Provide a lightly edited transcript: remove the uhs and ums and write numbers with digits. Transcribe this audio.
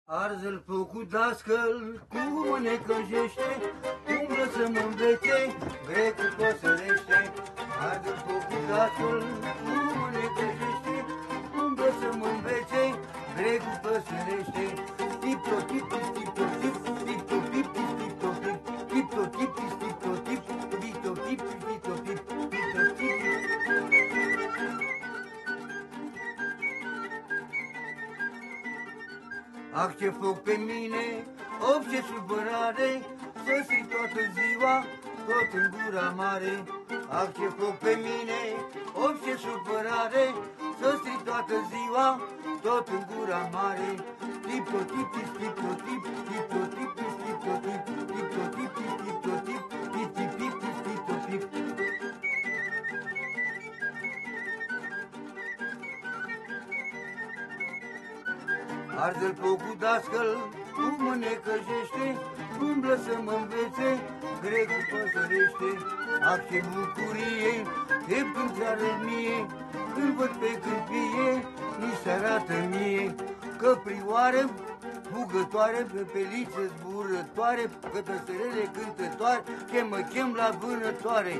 Arză-l făcut dascăl, cum mă necăjește, umblă să mă învețe, grecul păsărește. Arză-l făcut dascăl, cum mă necăjește, umblă să mă învețe, grecul păsărește. Tip-to-tip, tip-to-tip, tip-to-tip, tip-to-tip, tip-to-tip, tip-to-tip, tip-to-tip, tip-to-tip, tip-to-tip. Ah, ce foc pe mine, of, ce supărare, să strig toată ziua, tot în gura mare. Ah, ce foc pe mine, of, ce supărare, să strig toată ziua, tot în gura mare. Tip-to-tip, tip-to-tip, tip-to-tip, tip-to-tip, tip-to-tip, tip-to-tip, tip-to-tip, tip-to-tip. Arde-l focul dascăl, cum mă necăjește, umblă să mă învețe, grecul păsărește. Ah, ce bucurie, e pânțeară mie, când văd pe câmpie, mi se arată mie, căprioară fugătoare, pepeliță zburătoare, cătăsărele cântătoare, ce mă chem la vânătoare.